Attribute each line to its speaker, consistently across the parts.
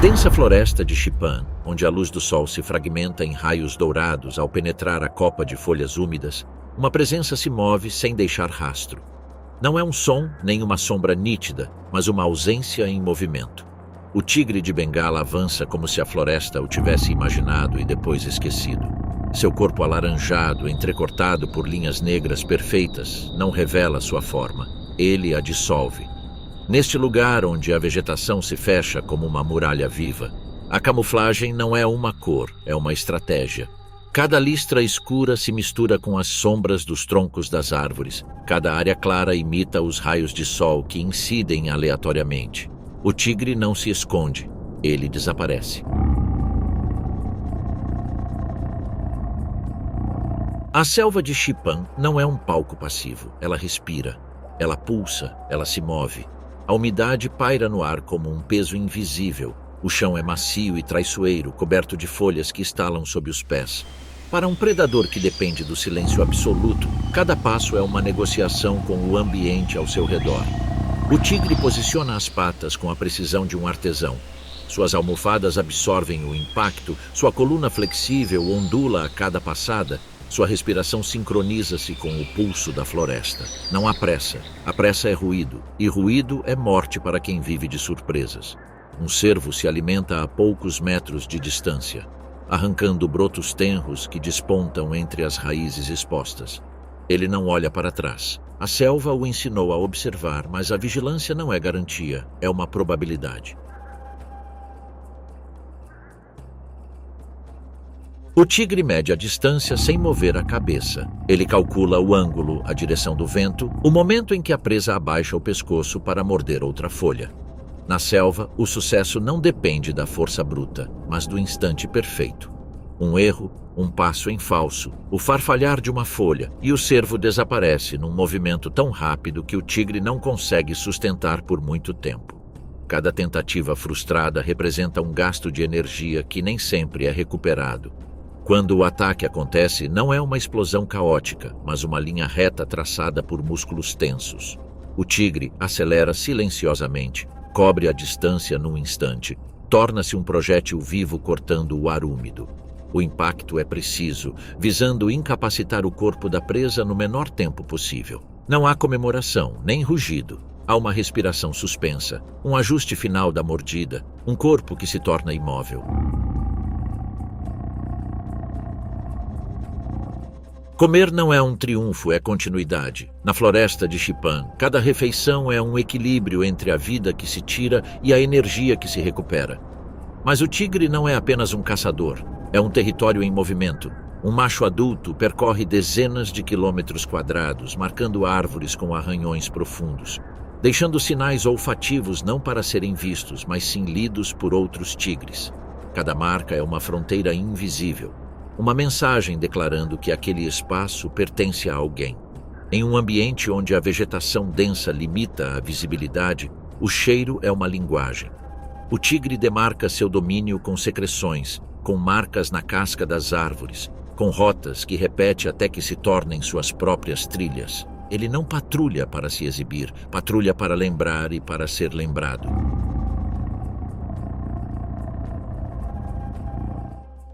Speaker 1: densa floresta de Xipan, onde a luz do sol se fragmenta em raios dourados ao penetrar a copa de folhas úmidas, uma presença se move sem deixar rastro. Não é um som nem uma sombra nítida, mas uma ausência em movimento. O tigre de Bengala avança como se a floresta o tivesse imaginado e depois esquecido. Seu corpo alaranjado, entrecortado por linhas negras perfeitas, não revela sua forma. Ele a dissolve. Neste lugar onde a vegetação se fecha como uma muralha viva, a camuflagem não é uma cor, é uma estratégia. Cada listra escura se mistura com as sombras dos troncos das árvores. Cada área clara imita os raios de sol que incidem aleatoriamente. O tigre não se esconde, ele desaparece. A selva de Xipan não é um palco passivo. Ela respira, ela pulsa, ela se move. A umidade paira no ar como um peso invisível. O chão é macio e traiçoeiro, coberto de folhas que estalam sob os pés. Para um predador que depende do silêncio absoluto, cada passo é uma negociação com o ambiente ao seu redor. O tigre posiciona as patas com a precisão de um artesão. Suas almofadas absorvem o impacto, sua coluna flexível ondula a cada passada, sua respiração sincroniza-se com o pulso da floresta. Não há pressa. A pressa é ruído, e ruído é morte para quem vive de surpresas. Um cervo se alimenta a poucos metros de distância, arrancando brotos tenros que despontam entre as raízes expostas. Ele não olha para trás. A selva o ensinou a observar, mas a vigilância não é garantia, é uma probabilidade. O tigre mede a distância sem mover a cabeça. Ele calcula o ângulo, a direção do vento, o momento em que a presa abaixa o pescoço para morder outra folha. Na selva, o sucesso não depende da força bruta, mas do instante perfeito. Um erro, um passo em falso, o farfalhar de uma folha, e o cervo desaparece num movimento tão rápido que o tigre não consegue sustentar por muito tempo. Cada tentativa frustrada representa um gasto de energia que nem sempre é recuperado. Quando o ataque acontece, não é uma explosão caótica, mas uma linha reta traçada por músculos tensos. O tigre acelera silenciosamente, cobre a distância num instante, torna-se um projétil vivo cortando o ar úmido. O impacto é preciso, visando incapacitar o corpo da presa no menor tempo possível. Não há comemoração, nem rugido. Há uma respiração suspensa, um ajuste final da mordida, um corpo que se torna imóvel. Comer não é um triunfo, é continuidade. Na floresta de Xipan, cada refeição é um equilíbrio entre a vida que se tira e a energia que se recupera. Mas o tigre não é apenas um caçador, é um território em movimento. Um macho adulto percorre dezenas de quilômetros quadrados, marcando árvores com arranhões profundos, deixando sinais olfativos não para serem vistos, mas sim lidos por outros tigres. Cada marca é uma fronteira invisível. Uma mensagem declarando que aquele espaço pertence a alguém. Em um ambiente onde a vegetação densa limita a visibilidade, o cheiro é uma linguagem. O tigre demarca seu domínio com secreções, com marcas na casca das árvores, com rotas que repete até que se tornem suas próprias trilhas. Ele não patrulha para se exibir, patrulha para lembrar e para ser lembrado.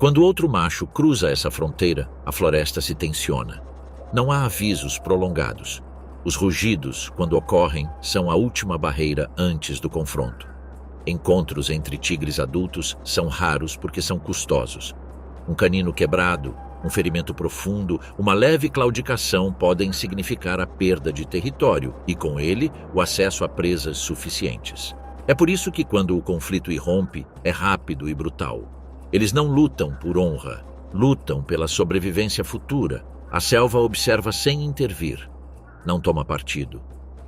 Speaker 1: Quando outro macho cruza essa fronteira, a floresta se tensiona. Não há avisos prolongados. Os rugidos, quando ocorrem, são a última barreira antes do confronto. Encontros entre tigres adultos são raros porque são custosos. Um canino quebrado, um ferimento profundo, uma leve claudicação podem significar a perda de território e, com ele, o acesso a presas suficientes. É por isso que, quando o conflito irrompe, é rápido e brutal. Eles não lutam por honra, lutam pela sobrevivência futura. A selva observa sem intervir. Não toma partido.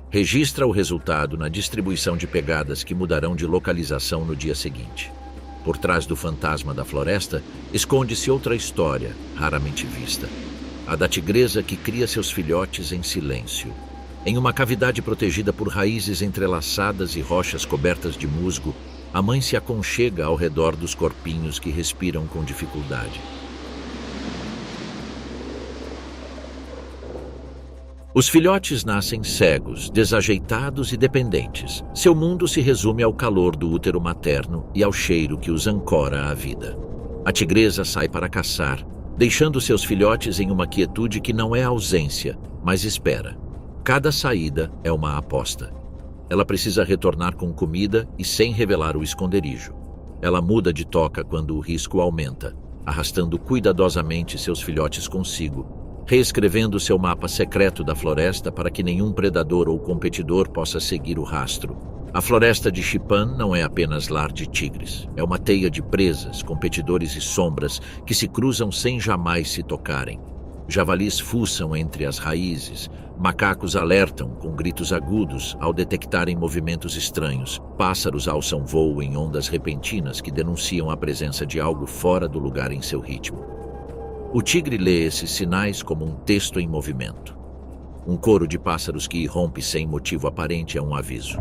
Speaker 1: Registra o resultado na distribuição de pegadas que mudarão de localização no dia seguinte. Por trás do fantasma da floresta, esconde-se outra história, raramente vista. A da tigresa que cria seus filhotes em silêncio. Em uma cavidade protegida por raízes entrelaçadas e rochas cobertas de musgo, a mãe se aconchega ao redor dos corpinhos que respiram com dificuldade. Os filhotes nascem cegos, desajeitados e dependentes. Seu mundo se resume ao calor do útero materno e ao cheiro que os ancora à vida. A tigresa sai para caçar, deixando seus filhotes em uma quietude que não é ausência, mas espera. Cada saída é uma aposta. Ela precisa retornar com comida e sem revelar o esconderijo. Ela muda de toca quando o risco aumenta, arrastando cuidadosamente seus filhotes consigo, reescrevendo seu mapa secreto da floresta para que nenhum predador ou competidor possa seguir o rastro. A floresta de Xipan não é apenas lar de tigres. É uma teia de presas, competidores e sombras que se cruzam sem jamais se tocarem. Javalis fuçam entre as raízes, macacos alertam com gritos agudos ao detectarem movimentos estranhos, pássaros alçam voo em ondas repentinas que denunciam a presença de algo fora do lugar em seu ritmo. O tigre lê esses sinais como um texto em movimento. Um coro de pássaros que irrompe sem motivo aparente é um aviso.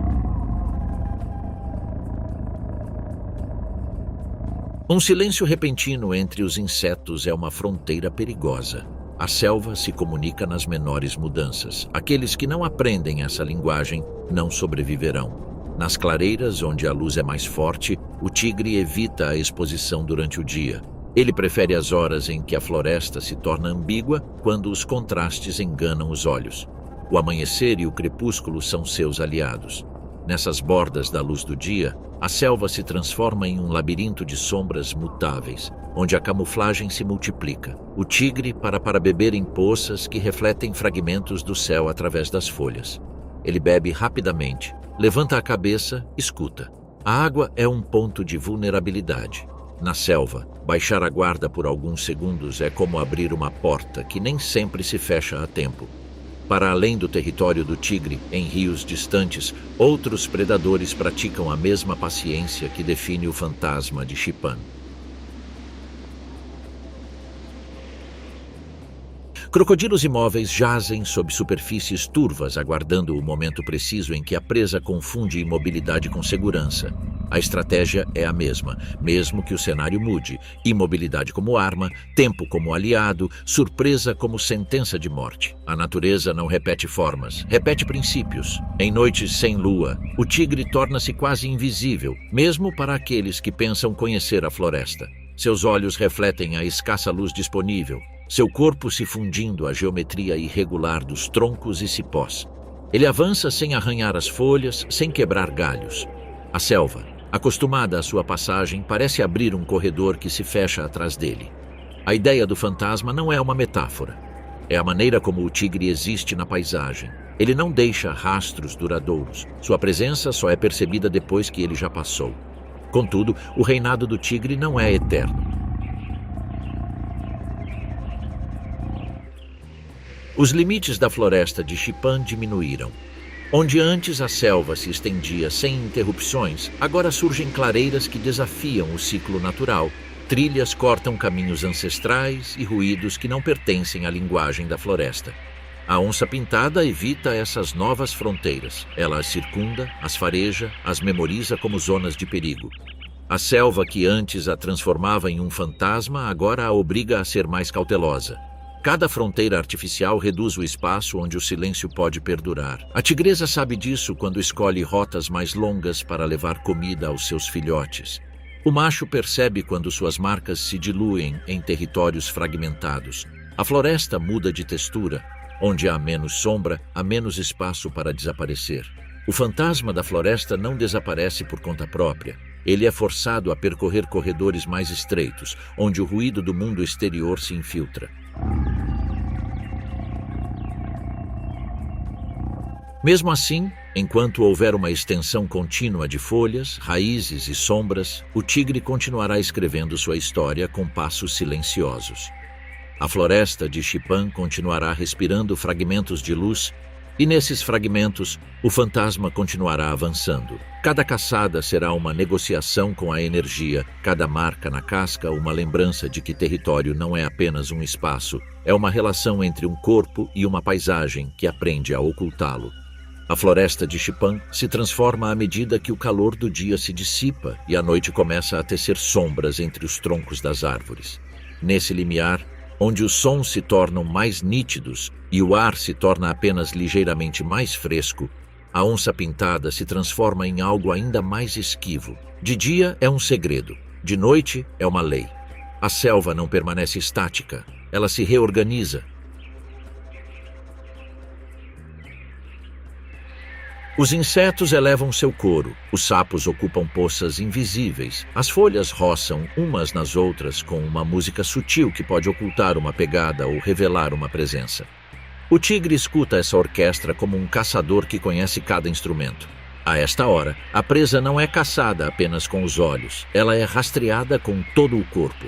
Speaker 1: Um silêncio repentino entre os insetos é uma fronteira perigosa. A selva se comunica nas menores mudanças. Aqueles que não aprendem essa linguagem não sobreviverão. Nas clareiras, onde a luz é mais forte, o tigre evita a exposição durante o dia. Ele prefere as horas em que a floresta se torna ambígua, quando os contrastes enganam os olhos. O amanhecer e o crepúsculo são seus aliados. Nessas bordas da luz do dia, a selva se transforma em um labirinto de sombras mutáveis, onde a camuflagem se multiplica. O tigre para beber em poças que refletem fragmentos do céu através das folhas. Ele bebe rapidamente, levanta a cabeça, escuta. A água é um ponto de vulnerabilidade. Na selva, baixar a guarda por alguns segundos é como abrir uma porta que nem sempre se fecha a tempo. Para além do território do tigre, em rios distantes, outros predadores praticam a mesma paciência que define o fantasma de Xipan. Crocodilos imóveis jazem sob superfícies turvas, aguardando o momento preciso em que a presa confunde imobilidade com segurança. A estratégia é a mesma, mesmo que o cenário mude. Imobilidade como arma, tempo como aliado, surpresa como sentença de morte. A natureza não repete formas, repete princípios. Em noites sem lua, o tigre torna-se quase invisível, mesmo para aqueles que pensam conhecer a floresta. Seus olhos refletem a escassa luz disponível, seu corpo se fundindo à geometria irregular dos troncos e cipós. Ele avança sem arranhar as folhas, sem quebrar galhos. A selva, acostumada à sua passagem, parece abrir um corredor que se fecha atrás dele. A ideia do fantasma não é uma metáfora. É a maneira como o tigre existe na paisagem. Ele não deixa rastros duradouros. Sua presença só é percebida depois que ele já passou. Contudo, o reinado do tigre não é eterno. Os limites da floresta de Xipan diminuíram. Onde antes a selva se estendia sem interrupções, agora surgem clareiras que desafiam o ciclo natural. Trilhas cortam caminhos ancestrais e ruídos que não pertencem à linguagem da floresta. A onça-pintada evita essas novas fronteiras. Ela as circunda, as fareja, as memoriza como zonas de perigo. A selva que antes a transformava em um fantasma agora a obriga a ser mais cautelosa. Cada fronteira artificial reduz o espaço onde o silêncio pode perdurar. A tigresa sabe disso quando escolhe rotas mais longas para levar comida aos seus filhotes. O macho percebe quando suas marcas se diluem em territórios fragmentados. A floresta muda de textura. Onde há menos sombra, há menos espaço para desaparecer. O fantasma da floresta não desaparece por conta própria. Ele é forçado a percorrer corredores mais estreitos, onde o ruído do mundo exterior se infiltra. Mesmo assim, enquanto houver uma extensão contínua de folhas, raízes e sombras, o tigre continuará escrevendo sua história com passos silenciosos. A floresta de Xipan continuará respirando fragmentos de luz, e nesses fragmentos, o fantasma continuará avançando. Cada caçada será uma negociação com a energia, cada marca na casca uma lembrança de que território não é apenas um espaço, é uma relação entre um corpo e uma paisagem que aprende a ocultá-lo. A floresta de Xipan se transforma à medida que o calor do dia se dissipa e a noite começa a tecer sombras entre os troncos das árvores. Nesse limiar, onde os sons se tornam mais nítidos e o ar se torna apenas ligeiramente mais fresco, a onça-pintada se transforma em algo ainda mais esquivo. De dia é um segredo, de noite é uma lei. A selva não permanece estática, ela se reorganiza. Os insetos elevam seu coro, os sapos ocupam poças invisíveis, as folhas roçam umas nas outras com uma música sutil que pode ocultar uma pegada ou revelar uma presença. O tigre escuta essa orquestra como um caçador que conhece cada instrumento. A esta hora, a presa não é caçada apenas com os olhos, ela é rastreada com todo o corpo.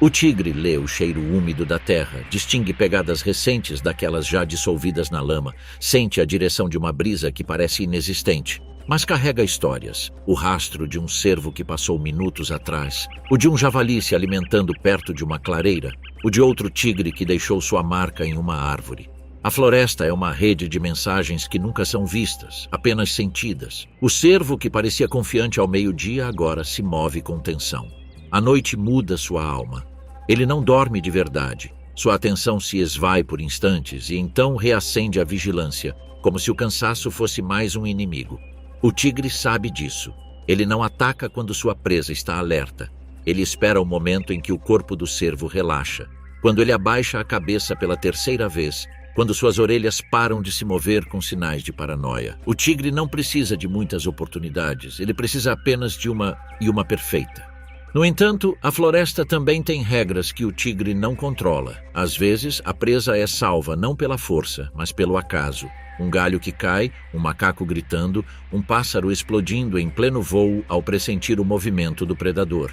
Speaker 1: O tigre lê o cheiro úmido da terra, distingue pegadas recentes daquelas já dissolvidas na lama, sente a direção de uma brisa que parece inexistente, mas carrega histórias. O rastro de um cervo que passou minutos atrás, o de um javali se alimentando perto de uma clareira, o de outro tigre que deixou sua marca em uma árvore. A floresta é uma rede de mensagens que nunca são vistas, apenas sentidas. O cervo que parecia confiante ao meio-dia agora se move com tensão. A noite muda sua alma. Ele não dorme de verdade. Sua atenção se esvai por instantes e então reacende a vigilância, como se o cansaço fosse mais um inimigo. O tigre sabe disso. Ele não ataca quando sua presa está alerta. Ele espera o momento em que o corpo do cervo relaxa. Quando ele abaixa a cabeça pela terceira vez, quando suas orelhas param de se mover com sinais de paranoia. O tigre não precisa de muitas oportunidades, ele precisa apenas de uma perfeita. No entanto, a floresta também tem regras que o tigre não controla. Às vezes, a presa é salva não pela força, mas pelo acaso. Um galho que cai, um macaco gritando, um pássaro explodindo em pleno voo ao pressentir o movimento do predador.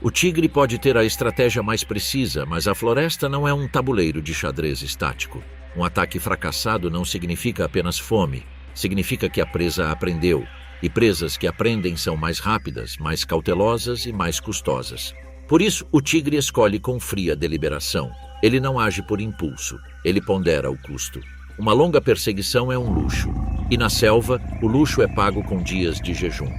Speaker 1: O tigre pode ter a estratégia mais precisa, mas a floresta não é um tabuleiro de xadrez estático. Um ataque fracassado não significa apenas fome, significa que a presa aprendeu. E presas que aprendem são mais rápidas, mais cautelosas e mais custosas. Por isso, o tigre escolhe com fria deliberação. Ele não age por impulso, ele pondera o custo. Uma longa perseguição é um luxo. E na selva, o luxo é pago com dias de jejum.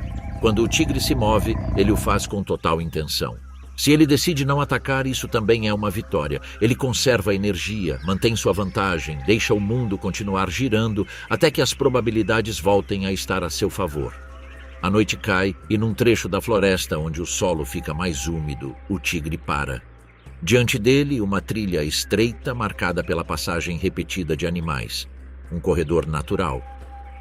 Speaker 1: Quando o tigre se move, ele o faz com total intenção. Se ele decide não atacar, isso também é uma vitória. Ele conserva a energia, mantém sua vantagem, deixa o mundo continuar girando até que as probabilidades voltem a estar a seu favor. A noite cai e num trecho da floresta onde o solo fica mais úmido, o tigre para. Diante dele, uma trilha estreita marcada pela passagem repetida de animais. Um corredor natural.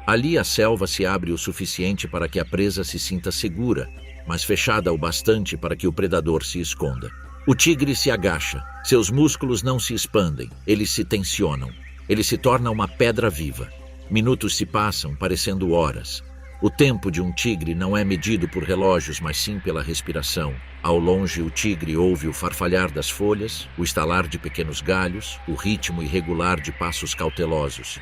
Speaker 1: Ali a selva se abre o suficiente para que a presa se sinta segura, mas fechada o bastante para que o predador se esconda. O tigre se agacha, seus músculos não se expandem, eles se tensionam. Ele se torna uma pedra viva. Minutos se passam, parecendo horas. O tempo de um tigre não é medido por relógios, mas sim pela respiração. Ao longe, o tigre ouve o farfalhar das folhas, o estalar de pequenos galhos, o ritmo irregular de passos cautelosos.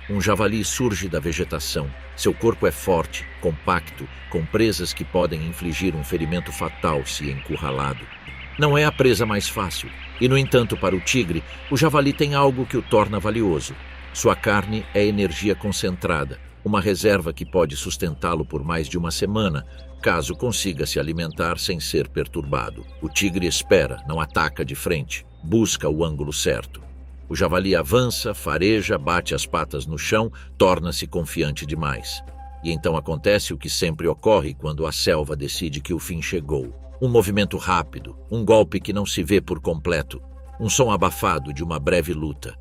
Speaker 1: Um javali surge da vegetação. Seu corpo é forte, compacto, com presas que podem infligir um ferimento fatal se encurralado. Não é a presa mais fácil. E, no entanto, para o tigre, o javali tem algo que o torna valioso. Sua carne é energia concentrada, uma reserva que pode sustentá-lo por mais de uma semana, caso consiga se alimentar sem ser perturbado. O tigre espera, não ataca de frente, busca o ângulo certo. O javali avança, fareja, bate as patas no chão, torna-se confiante demais. E então acontece o que sempre ocorre quando a selva decide que o fim chegou. Um movimento rápido, um golpe que não se vê por completo, um som abafado de uma breve luta.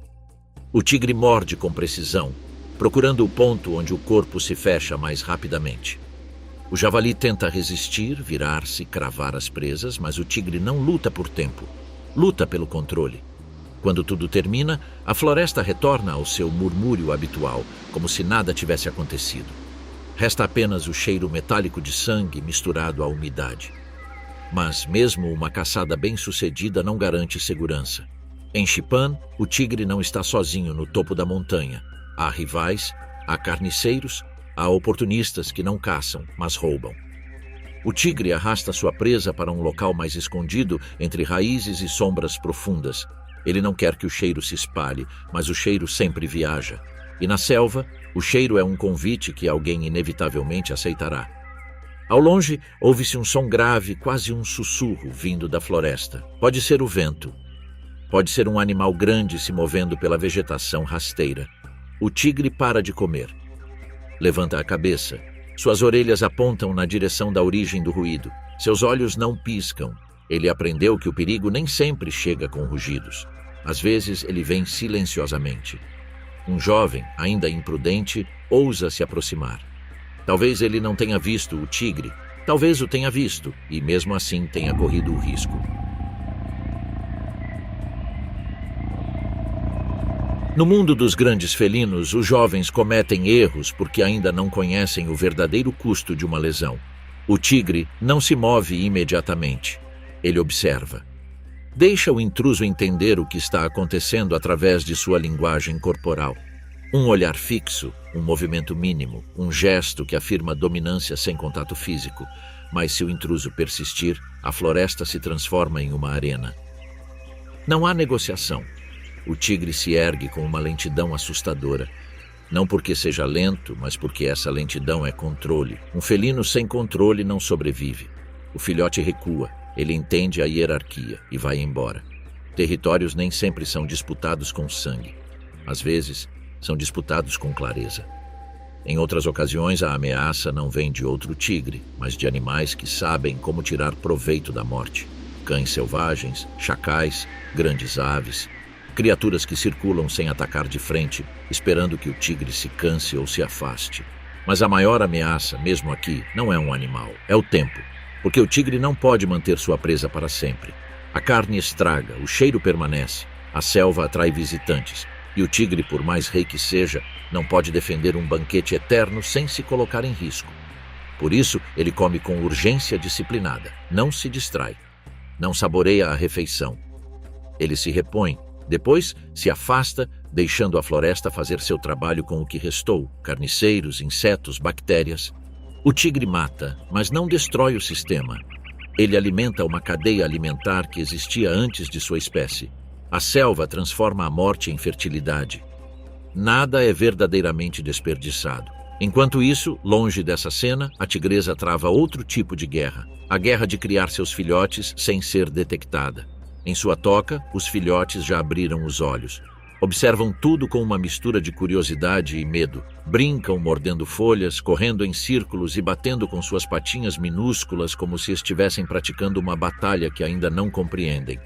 Speaker 1: O tigre morde com precisão, procurando o ponto onde o corpo se fecha mais rapidamente. O javali tenta resistir, virar-se, cravar as presas, mas o tigre não luta por tempo, luta pelo controle. Quando tudo termina, a floresta retorna ao seu murmúrio habitual, como se nada tivesse acontecido. Resta apenas o cheiro metálico de sangue misturado à umidade. Mas mesmo uma caçada bem-sucedida não garante segurança. Em Xipan, o tigre não está sozinho no topo da montanha. Há rivais, há carniceiros, há oportunistas que não caçam, mas roubam. O tigre arrasta sua presa para um local mais escondido entre raízes e sombras profundas. Ele não quer que o cheiro se espalhe, mas o cheiro sempre viaja. E na selva, o cheiro é um convite que alguém inevitavelmente aceitará. Ao longe, ouve-se um som grave, quase um sussurro, vindo da floresta. Pode ser o vento. Pode ser um animal grande se movendo pela vegetação rasteira. O tigre para de comer. Levanta a cabeça. Suas orelhas apontam na direção da origem do ruído. Seus olhos não piscam. Ele aprendeu que o perigo nem sempre chega com rugidos. Às vezes ele vem silenciosamente. Um jovem, ainda imprudente, ousa se aproximar. Talvez ele não tenha visto o tigre. Talvez o tenha visto e mesmo assim tenha corrido o risco. No mundo dos grandes felinos, os jovens cometem erros porque ainda não conhecem o verdadeiro custo de uma lesão. O tigre não se move imediatamente. Ele observa. Deixa o intruso entender o que está acontecendo através de sua linguagem corporal. Um olhar fixo, um movimento mínimo, um gesto que afirma dominância sem contato físico. Mas se o intruso persistir, a floresta se transforma em uma arena. Não há negociação. O tigre se ergue com uma lentidão assustadora. Não porque seja lento, mas porque essa lentidão é controle. Um felino sem controle não sobrevive. O filhote recua, ele entende a hierarquia e vai embora. Territórios nem sempre são disputados com sangue. Às vezes, são disputados com clareza. Em outras ocasiões, a ameaça não vem de outro tigre, mas de animais que sabem como tirar proveito da morte. Cães selvagens, chacais, grandes aves, criaturas que circulam sem atacar de frente, esperando que o tigre se canse ou se afaste. Mas a maior ameaça, mesmo aqui, não é um animal, é o tempo, porque o tigre não pode manter sua presa para sempre. A carne estraga, o cheiro permanece, a selva atrai visitantes, e o tigre, por mais rei que seja, não pode defender um banquete eterno sem se colocar em risco. Por isso, ele come com urgência disciplinada, não se distrai, não saboreia a refeição. Ele se repõe, depois se afasta, deixando a floresta fazer seu trabalho com o que restou, carniceiros, insetos, bactérias. O tigre mata, mas não destrói o sistema. Ele alimenta uma cadeia alimentar que existia antes de sua espécie. A selva transforma a morte em fertilidade. Nada é verdadeiramente desperdiçado. Enquanto isso, longe dessa cena, a tigresa trava outro tipo de guerra. A guerra de criar seus filhotes sem ser detectada. Em sua toca, os filhotes já abriram os olhos. Observam tudo com uma mistura de curiosidade e medo. Brincam mordendo folhas, correndo em círculos e batendo com suas patinhas minúsculas como se estivessem praticando uma batalha que ainda não compreendem.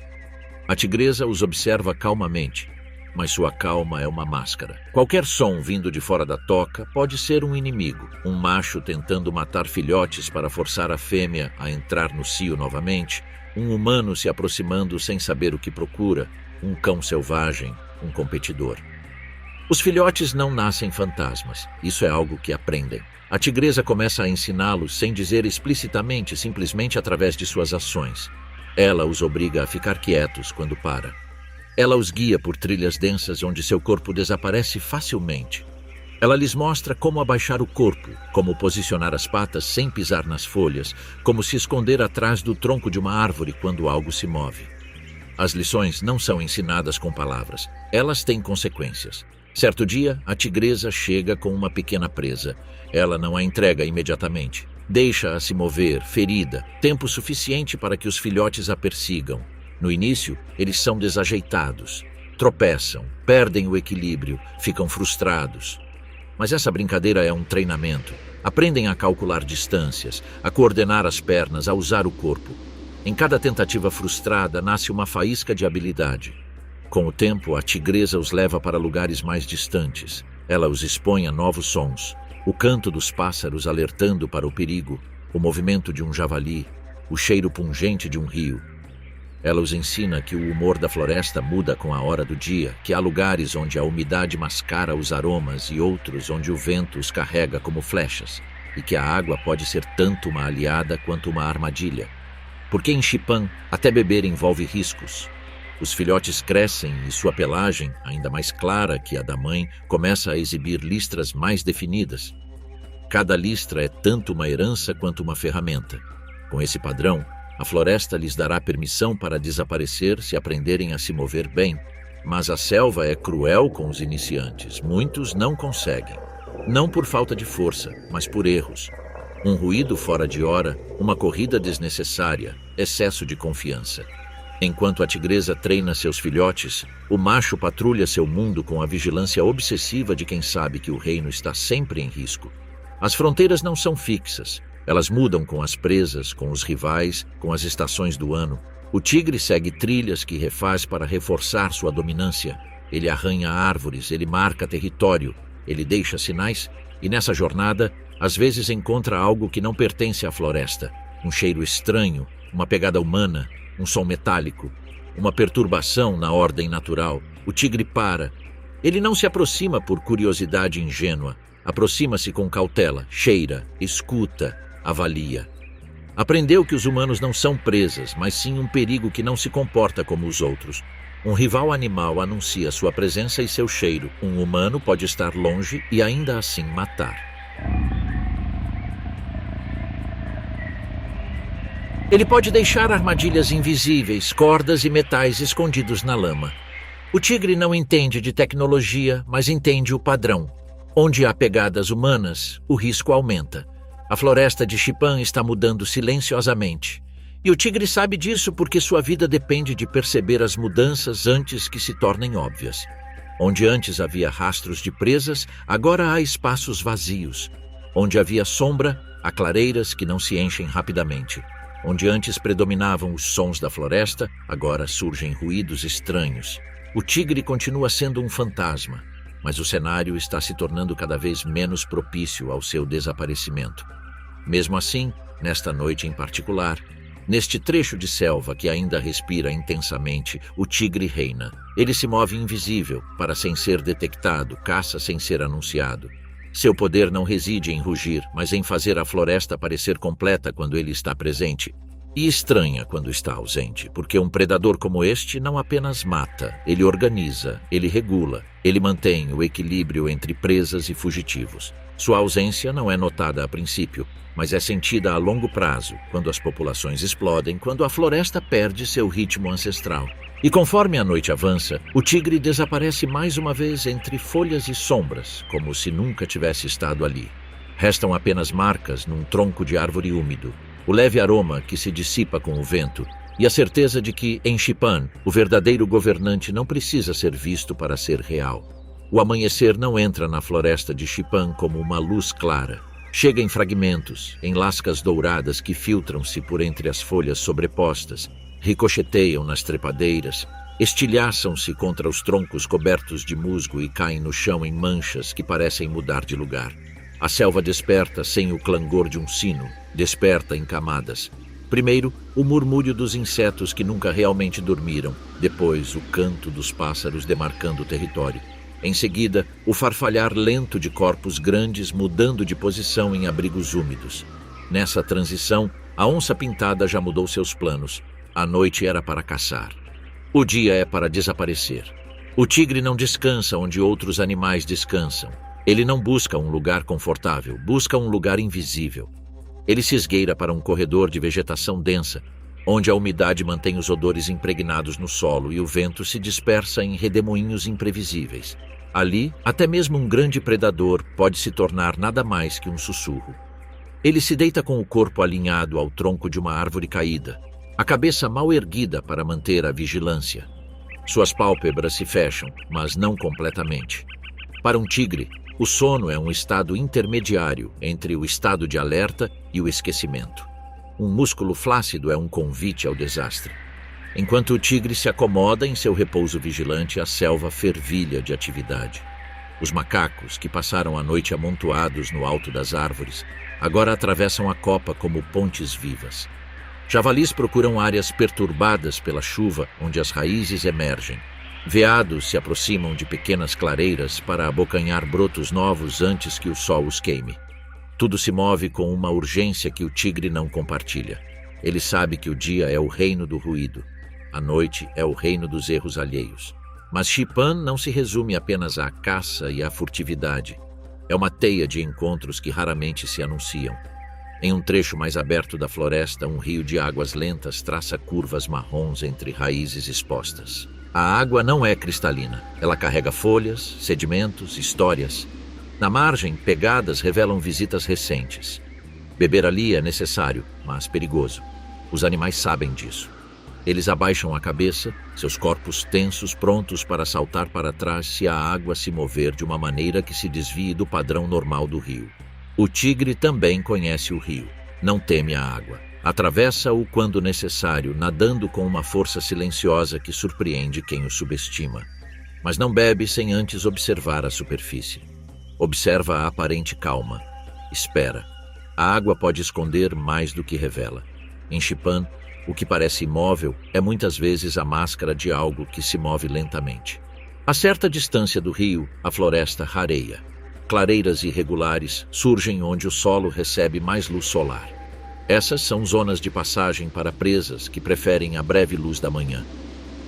Speaker 1: A tigresa os observa calmamente, mas sua calma é uma máscara. Qualquer som vindo de fora da toca pode ser um inimigo. Um macho tentando matar filhotes para forçar a fêmea a entrar no cio novamente. Um humano se aproximando sem saber o que procura, um cão selvagem, um competidor. Os filhotes não nascem fantasmas, isso é algo que aprendem. A tigresa começa a ensiná-los sem dizer explicitamente, simplesmente através de suas ações. Ela os obriga a ficar quietos quando para. Ela os guia por trilhas densas onde seu corpo desaparece facilmente. Ela lhes mostra como abaixar o corpo, como posicionar as patas sem pisar nas folhas, como se esconder atrás do tronco de uma árvore quando algo se move. As lições não são ensinadas com palavras, elas têm consequências. Certo dia, a tigresa chega com uma pequena presa. Ela não a entrega imediatamente. Deixa-a se mover, ferida, tempo suficiente para que os filhotes a persigam. No início, eles são desajeitados, tropeçam, perdem o equilíbrio, ficam frustrados. Mas essa brincadeira é um treinamento. Aprendem a calcular distâncias, a coordenar as pernas, a usar o corpo. Em cada tentativa frustrada nasce uma faísca de habilidade. Com o tempo, a tigresa os leva para lugares mais distantes. Ela os expõe a novos sons. O canto dos pássaros alertando para o perigo, o movimento de um javali, o cheiro pungente de um rio. Ela os ensina que o humor da floresta muda com a hora do dia, que há lugares onde a umidade mascara os aromas e outros onde o vento os carrega como flechas, e que a água pode ser tanto uma aliada quanto uma armadilha. Porque em Xipan, até beber envolve riscos. Os filhotes crescem e sua pelagem, ainda mais clara que a da mãe, começa a exibir listras mais definidas. Cada listra é tanto uma herança quanto uma ferramenta. Com esse padrão, a floresta lhes dará permissão para desaparecer se aprenderem a se mover bem, mas a selva é cruel com os iniciantes. Muitos não conseguem. Não por falta de força, mas por erros. Um ruído fora de hora, uma corrida desnecessária, excesso de confiança. Enquanto a tigresa treina seus filhotes, o macho patrulha seu mundo com a vigilância obsessiva de quem sabe que o reino está sempre em risco. As fronteiras não são fixas. Elas mudam com as presas, com os rivais, com as estações do ano. O tigre segue trilhas que refaz para reforçar sua dominância. Ele arranha árvores, ele marca território, ele deixa sinais e nessa jornada, às vezes encontra algo que não pertence à floresta. Um cheiro estranho, uma pegada humana, um som metálico, uma perturbação na ordem natural. O tigre para. Ele não se aproxima por curiosidade ingênua. Aproxima-se com cautela, cheira, escuta, avalia. Aprendeu que os humanos não são presas, mas sim um perigo que não se comporta como os outros. Um rival animal anuncia sua presença e seu cheiro. Um humano pode estar longe e ainda assim matar. Ele pode deixar armadilhas invisíveis, cordas e metais escondidos na lama. O tigre não entende de tecnologia, mas entende o padrão. Onde há pegadas humanas, o risco aumenta. A floresta de Xipan está mudando silenciosamente. E o tigre sabe disso porque sua vida depende de perceber as mudanças antes que se tornem óbvias. Onde antes havia rastros de presas, agora há espaços vazios. Onde havia sombra, há clareiras que não se enchem rapidamente. Onde antes predominavam os sons da floresta, agora surgem ruídos estranhos. O tigre continua sendo um fantasma, mas o cenário está se tornando cada vez menos propício ao seu desaparecimento. Mesmo assim, nesta noite em particular, neste trecho de selva que ainda respira intensamente, o tigre reina. Ele se move invisível, para sem ser detectado, caça sem ser anunciado. Seu poder não reside em rugir, mas em fazer a floresta parecer completa quando ele está presente. E estranha quando está ausente, porque um predador como este não apenas mata, ele organiza, ele regula, ele mantém o equilíbrio entre presas e fugitivos. Sua ausência não é notada a princípio, mas é sentida a longo prazo, quando as populações explodem, quando a floresta perde seu ritmo ancestral. E conforme a noite avança, o tigre desaparece mais uma vez entre folhas e sombras, como se nunca tivesse estado ali. Restam apenas marcas num tronco de árvore úmido, o leve aroma que se dissipa com o vento e a certeza de que, em Xipan, o verdadeiro governante não precisa ser visto para ser real. O amanhecer não entra na floresta de Xipan como uma luz clara. Chega em fragmentos, em lascas douradas que filtram-se por entre as folhas sobrepostas, ricocheteiam nas trepadeiras, estilhaçam-se contra os troncos cobertos de musgo e caem no chão em manchas que parecem mudar de lugar. A selva desperta sem o clangor de um sino, desperta em camadas. Primeiro, o murmúrio dos insetos que nunca realmente dormiram, depois o canto dos pássaros demarcando o território. Em seguida, o farfalhar lento de corpos grandes mudando de posição em abrigos úmidos. Nessa transição, a onça-pintada já mudou seus planos. A noite era para caçar. O dia é para desaparecer. O tigre não descansa onde outros animais descansam. Ele não busca um lugar confortável, busca um lugar invisível. Ele se esgueira para um corredor de vegetação densa, onde a umidade mantém os odores impregnados no solo e o vento se dispersa em redemoinhos imprevisíveis. Ali, até mesmo um grande predador pode se tornar nada mais que um sussurro. Ele se deita com o corpo alinhado ao tronco de uma árvore caída, a cabeça mal erguida para manter a vigilância. Suas pálpebras se fecham, mas não completamente. Para um tigre, o sono é um estado intermediário entre o estado de alerta e o esquecimento. Um músculo flácido é um convite ao desastre. Enquanto o tigre se acomoda em seu repouso vigilante, a selva fervilha de atividade. Os macacos, que passaram a noite amontoados no alto das árvores, agora atravessam a copa como pontes vivas. Javalis procuram áreas perturbadas pela chuva, onde as raízes emergem. Veados se aproximam de pequenas clareiras para abocanhar brotos novos antes que o sol os queime. Tudo se move com uma urgência que o tigre não compartilha. Ele sabe que o dia é o reino do ruído. A noite é o reino dos erros alheios. Mas Xipan não se resume apenas à caça e à furtividade. É uma teia de encontros que raramente se anunciam. Em um trecho mais aberto da floresta, um rio de águas lentas traça curvas marrons entre raízes expostas. A água não é cristalina. Ela carrega folhas, sedimentos, histórias. Na margem, pegadas revelam visitas recentes. Beber ali é necessário, mas perigoso. Os animais sabem disso. Eles abaixam a cabeça, seus corpos tensos, prontos para saltar para trás se a água se mover de uma maneira que se desvie do padrão normal do rio. O tigre também conhece o rio. Não teme a água. Atravessa-o quando necessário, nadando com uma força silenciosa que surpreende quem o subestima. Mas não bebe sem antes observar a superfície. Observa a aparente calma. Espera. A água pode esconder mais do que revela. Em Xipan, o que parece imóvel é muitas vezes a máscara de algo que se move lentamente. A certa distância do rio, a floresta rareia. Clareiras irregulares surgem onde o solo recebe mais luz solar. Essas são zonas de passagem para presas que preferem a breve luz da manhã.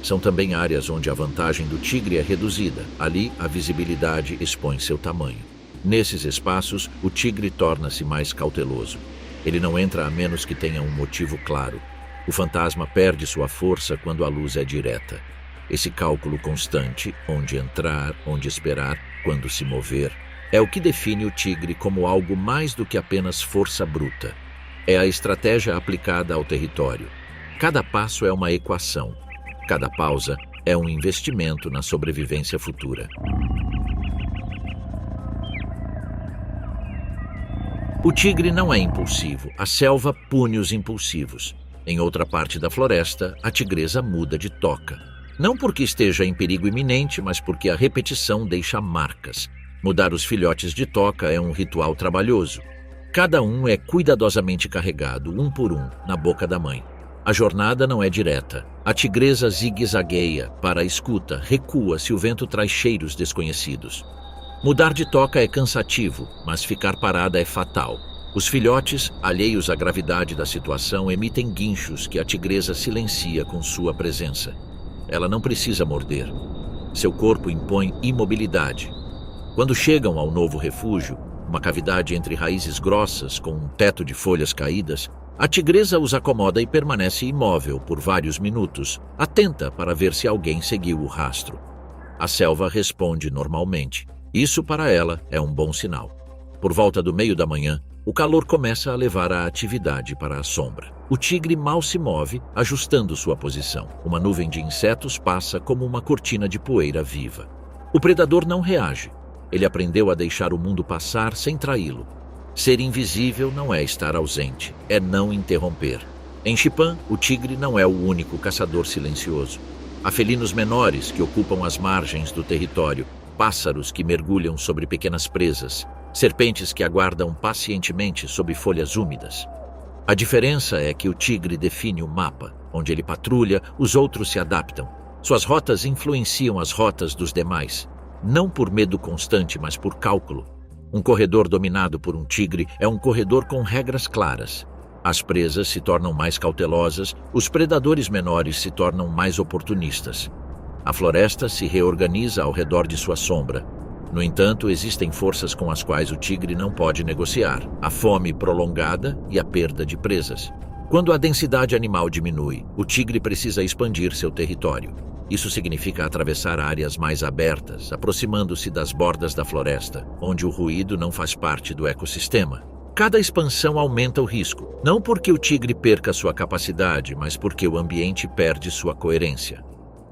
Speaker 1: São também áreas onde a vantagem do tigre é reduzida. Ali, a visibilidade expõe seu tamanho. Nesses espaços, o tigre torna-se mais cauteloso. Ele não entra a menos que tenha um motivo claro. O fantasma perde sua força quando a luz é direta. Esse cálculo constante, onde entrar, onde esperar, quando se mover, é o que define o tigre como algo mais do que apenas força bruta. É a estratégia aplicada ao território. Cada passo é uma equação. Cada pausa é um investimento na sobrevivência futura. O tigre não é impulsivo. A selva pune os impulsivos. Em outra parte da floresta, a tigresa muda de toca. Não porque esteja em perigo iminente, mas porque a repetição deixa marcas. Mudar os filhotes de toca é um ritual trabalhoso. Cada um é cuidadosamente carregado, um por um, na boca da mãe. A jornada não é direta. A tigresa zigue-zagueia para a escuta, recua se o vento traz cheiros desconhecidos. Mudar de toca é cansativo, mas ficar parada é fatal. Os filhotes, alheios à gravidade da situação, emitem guinchos que a tigresa silencia com sua presença. Ela não precisa morder. Seu corpo impõe imobilidade. Quando chegam ao novo refúgio, uma cavidade entre raízes grossas com um teto de folhas caídas, a tigresa os acomoda e permanece imóvel por vários minutos, atenta para ver se alguém seguiu o rastro. A selva responde normalmente. Isso para ela é um bom sinal. Por volta do meio da manhã, o calor começa a levar a atividade para a sombra. O tigre mal se move, ajustando sua posição. Uma nuvem de insetos passa como uma cortina de poeira viva. O predador não reage. Ele aprendeu a deixar o mundo passar sem traí-lo. Ser invisível não é estar ausente, é não interromper. Em Xipan, o tigre não é o único caçador silencioso. Há felinos menores que ocupam as margens do território, pássaros que mergulham sobre pequenas presas, serpentes que aguardam pacientemente sob folhas úmidas. A diferença é que o tigre define o mapa. Onde ele patrulha, os outros se adaptam. Suas rotas influenciam as rotas dos demais. Não por medo constante, mas por cálculo. Um corredor dominado por um tigre é um corredor com regras claras. As presas se tornam mais cautelosas, os predadores menores se tornam mais oportunistas. A floresta se reorganiza ao redor de sua sombra. No entanto, existem forças com as quais o tigre não pode negociar: a fome prolongada e a perda de presas. Quando a densidade animal diminui, o tigre precisa expandir seu território. Isso significa atravessar áreas mais abertas, aproximando-se das bordas da floresta, onde o ruído não faz parte do ecossistema. Cada expansão aumenta o risco, não porque o tigre perca sua capacidade, mas porque o ambiente perde sua coerência.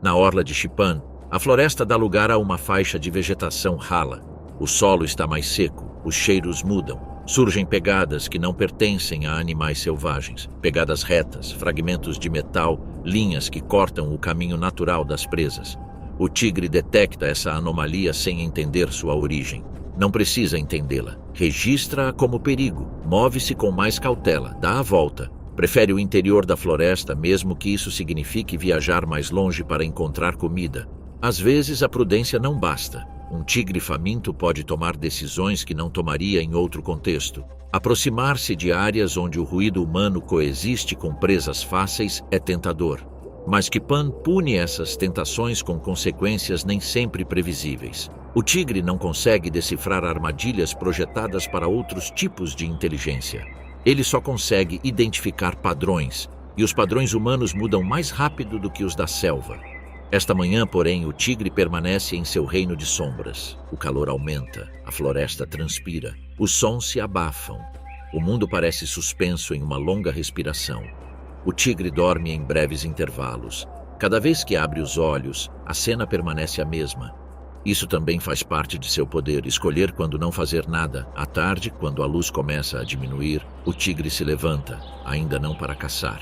Speaker 1: Na orla de Xipan, a floresta dá lugar a uma faixa de vegetação rala. O solo está mais seco, os cheiros mudam. Surgem pegadas que não pertencem a animais selvagens. Pegadas retas, fragmentos de metal, linhas que cortam o caminho natural das presas. O tigre detecta essa anomalia sem entender sua origem. Não precisa entendê-la. Registra-a como perigo. Move-se com mais cautela, dá a volta. Prefere o interior da floresta, mesmo que isso signifique viajar mais longe para encontrar comida. Às vezes, a prudência não basta. Um tigre faminto pode tomar decisões que não tomaria em outro contexto. Aproximar-se de áreas onde o ruído humano coexiste com presas fáceis é tentador. Mas Xipan pune essas tentações com consequências nem sempre previsíveis. O tigre não consegue decifrar armadilhas projetadas para outros tipos de inteligência. Ele só consegue identificar padrões, e os padrões humanos mudam mais rápido do que os da selva. Esta manhã, porém, o tigre permanece em seu reino de sombras. O calor aumenta, a floresta transpira, os sons se abafam. O mundo parece suspenso em uma longa respiração. O tigre dorme em breves intervalos. Cada vez que abre os olhos, a cena permanece a mesma. Isso também faz parte de seu poder, escolher quando não fazer nada. À tarde, quando a luz começa a diminuir, o tigre se levanta, ainda não para caçar.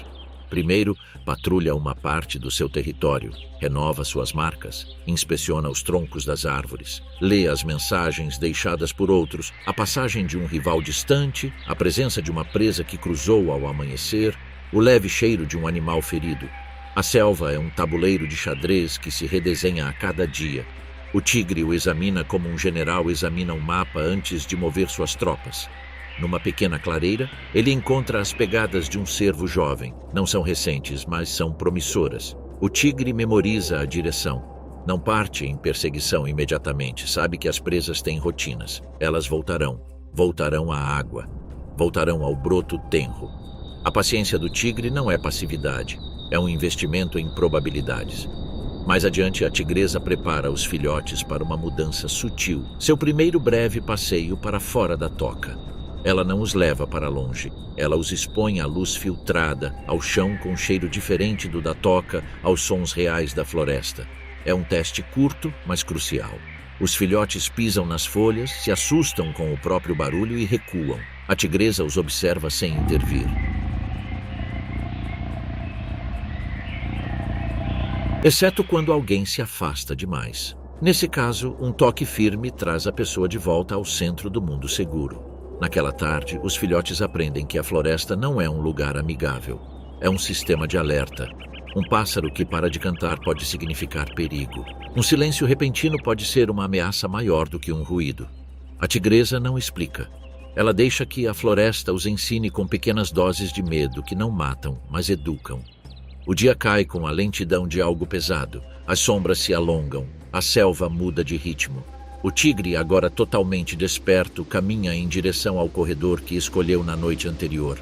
Speaker 1: Primeiro, patrulha uma parte do seu território, renova suas marcas, inspeciona os troncos das árvores, lê as mensagens deixadas por outros, a passagem de um rival distante, a presença de uma presa que cruzou ao amanhecer, o leve cheiro de um animal ferido. A selva é um tabuleiro de xadrez que se redesenha a cada dia. O tigre o examina como um general examina um mapa antes de mover suas tropas. Numa pequena clareira, ele encontra as pegadas de um cervo jovem. Não são recentes, mas são promissoras. O tigre memoriza a direção. Não parte em perseguição imediatamente. Sabe que as presas têm rotinas. Elas voltarão. Voltarão à água. Voltarão ao broto tenro. A paciência do tigre não é passividade. É um investimento em probabilidades. Mais adiante, a tigresa prepara os filhotes para uma mudança sutil. Seu primeiro breve passeio para fora da toca. Ela não os leva para longe. Ela os expõe à luz filtrada, ao chão com cheiro diferente do da toca, aos sons reais da floresta. É um teste curto, mas crucial. Os filhotes pisam nas folhas, se assustam com o próprio barulho e recuam. A tigresa os observa sem intervir. Exceto quando alguém se afasta demais. Nesse caso, um toque firme traz a pessoa de volta ao centro do mundo seguro. Naquela tarde, os filhotes aprendem que a floresta não é um lugar amigável. É um sistema de alerta. Um pássaro que para de cantar pode significar perigo. Um silêncio repentino pode ser uma ameaça maior do que um ruído. A tigresa não explica. Ela deixa que a floresta os ensine com pequenas doses de medo que não matam, mas educam. O dia cai com a lentidão de algo pesado. As sombras se alongam. A selva muda de ritmo. O tigre, agora totalmente desperto, caminha em direção ao corredor que escolheu na noite anterior.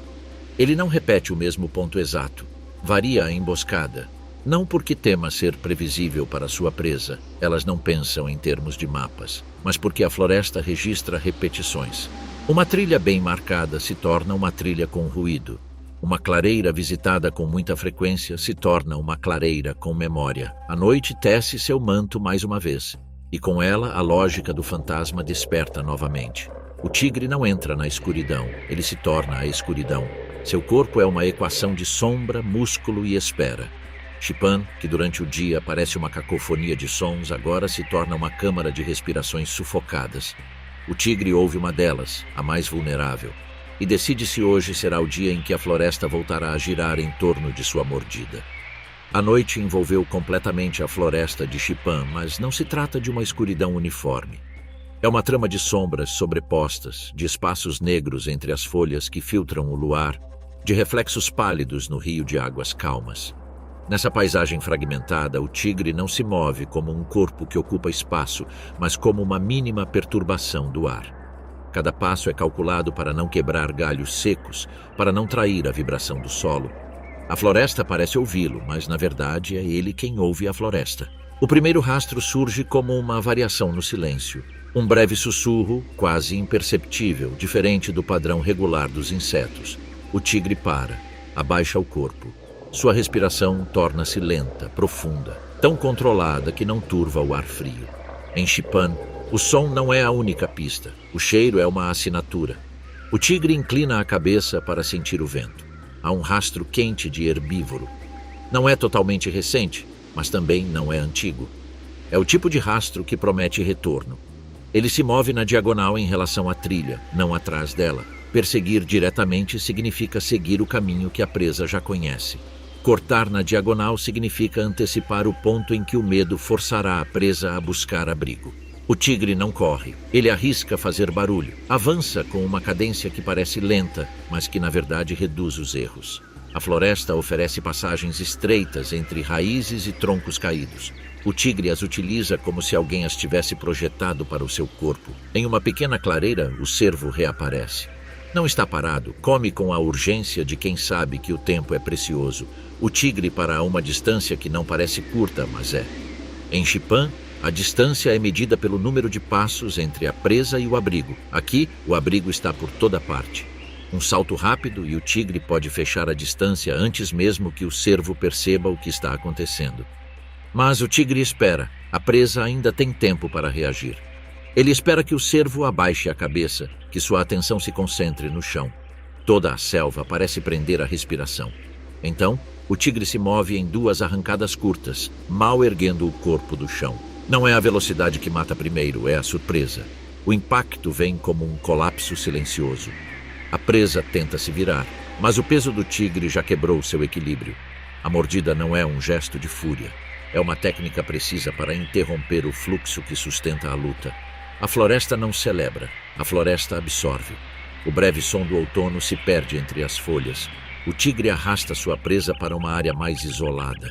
Speaker 1: Ele não repete o mesmo ponto exato. Varia a emboscada. Não porque tema ser previsível para sua presa. Elas não pensam em termos de mapas. Mas porque a floresta registra repetições. Uma trilha bem marcada se torna uma trilha com ruído. Uma clareira visitada com muita frequência se torna uma clareira com memória. A noite tece seu manto mais uma vez. E com ela, a lógica do fantasma desperta novamente. O tigre não entra na escuridão, ele se torna a escuridão. Seu corpo é uma equação de sombra, músculo e espera. Shipan, que durante o dia parece uma cacofonia de sons, agora se torna uma câmara de respirações sufocadas. O tigre ouve uma delas, a mais vulnerável, e decide se hoje será o dia em que a floresta voltará a girar em torno de sua mordida. A noite envolveu completamente a floresta de Shipan, mas não se trata de uma escuridão uniforme. É uma trama de sombras sobrepostas, de espaços negros entre as folhas que filtram o luar, de reflexos pálidos no rio de águas calmas. Nessa paisagem fragmentada, o tigre não se move como um corpo que ocupa espaço, mas como uma mínima perturbação do ar. Cada passo é calculado para não quebrar galhos secos, para não trair a vibração do solo. A floresta parece ouvi-lo, mas na verdade é ele quem ouve a floresta. O primeiro rastro surge como uma variação no silêncio. Um breve sussurro, quase imperceptível, diferente do padrão regular dos insetos. O tigre para, abaixa o corpo. Sua respiração torna-se lenta, profunda, tão controlada que não turva o ar frio. Em Shipan, o som não é a única pista. O cheiro é uma assinatura. O tigre inclina a cabeça para sentir o vento. Há um rastro quente de herbívoro. Não é totalmente recente, mas também não é antigo. É o tipo de rastro que promete retorno. Ele se move na diagonal em relação à trilha, não atrás dela. Perseguir diretamente significa seguir o caminho que a presa já conhece. Cortar na diagonal significa antecipar o ponto em que o medo forçará a presa a buscar abrigo. O tigre não corre, ele arrisca fazer barulho, avança com uma cadência que parece lenta, mas que na verdade reduz os erros. A floresta oferece passagens estreitas entre raízes e troncos caídos. O tigre as utiliza como se alguém as tivesse projetado para o seu corpo. Em uma pequena clareira, o cervo reaparece. Não está parado, come com a urgência de quem sabe que o tempo é precioso. O tigre para a uma distância que não parece curta, mas é. Em Shipan, a distância é medida pelo número de passos entre a presa e o abrigo. Aqui, o abrigo está por toda parte. Um salto rápido e o tigre pode fechar a distância antes mesmo que o cervo perceba o que está acontecendo. Mas o tigre espera. A presa ainda tem tempo para reagir. Ele espera que o cervo abaixe a cabeça, que sua atenção se concentre no chão. Toda a selva parece prender a respiração. Então, o tigre se move em 2 arrancadas curtas, mal erguendo o corpo do chão. Não é a velocidade que mata primeiro, é a surpresa. O impacto vem como um colapso silencioso. A presa tenta se virar, mas o peso do tigre já quebrou seu equilíbrio. A mordida não é um gesto de fúria. É uma técnica precisa para interromper o fluxo que sustenta a luta. A floresta não celebra, a floresta absorve. O breve som do outono se perde entre as folhas. O tigre arrasta sua presa para uma área mais isolada.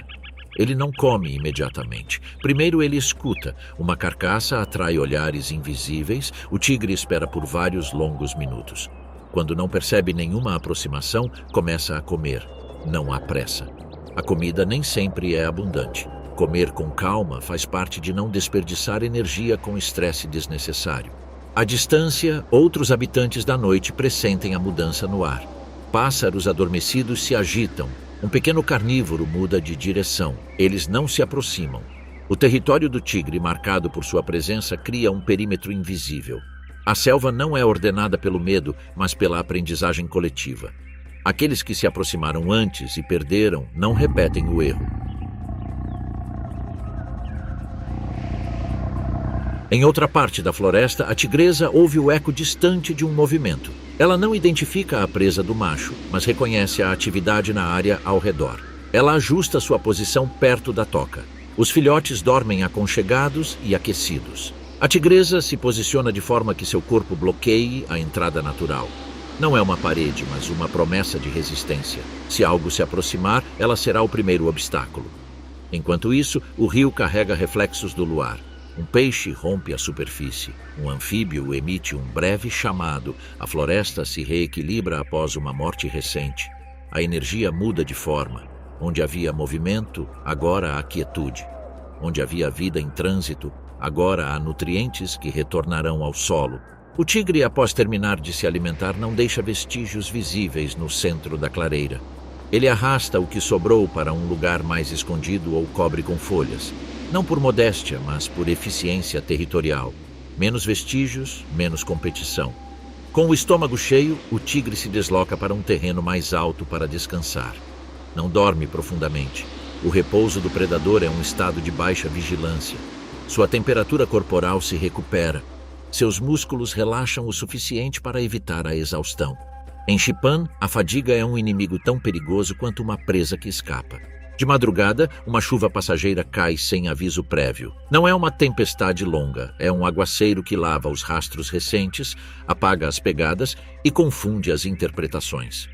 Speaker 1: Ele não come imediatamente. Primeiro ele escuta. Uma carcaça atrai olhares invisíveis. O tigre espera por vários longos minutos. Quando não percebe nenhuma aproximação, começa a comer. Não há pressa. A comida nem sempre é abundante. Comer com calma faz parte de não desperdiçar energia com estresse desnecessário. À distância, outros habitantes da noite pressentem a mudança no ar. Pássaros adormecidos se agitam. Um pequeno carnívoro muda de direção. Eles não se aproximam. O território do tigre, marcado por sua presença, cria um perímetro invisível. A selva não é ordenada pelo medo, mas pela aprendizagem coletiva. Aqueles que se aproximaram antes e perderam não repetem o erro. Em outra parte da floresta, a tigresa ouve o eco distante de um movimento. Ela não identifica a presa do macho, mas reconhece a atividade na área ao redor. Ela ajusta sua posição perto da toca. Os filhotes dormem aconchegados e aquecidos. A tigresa se posiciona de forma que seu corpo bloqueie a entrada natural. Não é uma parede, mas uma promessa de resistência. Se algo se aproximar, ela será o primeiro obstáculo. Enquanto isso, o rio carrega reflexos do luar. Um peixe rompe a superfície. Um anfíbio emite um breve chamado. A floresta se reequilibra após uma morte recente. A energia muda de forma. Onde havia movimento, agora há quietude. Onde havia vida em trânsito, agora há nutrientes que retornarão ao solo. O tigre, após terminar de se alimentar, não deixa vestígios visíveis no centro da clareira. Ele arrasta o que sobrou para um lugar mais escondido ou cobre com folhas. Não por modéstia, mas por eficiência territorial. Menos vestígios, menos competição. Com o estômago cheio, o tigre se desloca para um terreno mais alto para descansar. Não dorme profundamente. O repouso do predador é um estado de baixa vigilância. Sua temperatura corporal se recupera. Seus músculos relaxam o suficiente para evitar a exaustão. Em Xipan, a fadiga é um inimigo tão perigoso quanto uma presa que escapa. De madrugada, uma chuva passageira cai sem aviso prévio. Não é uma tempestade longa, é um aguaceiro que lava os rastros recentes, apaga as pegadas e confunde as interpretações.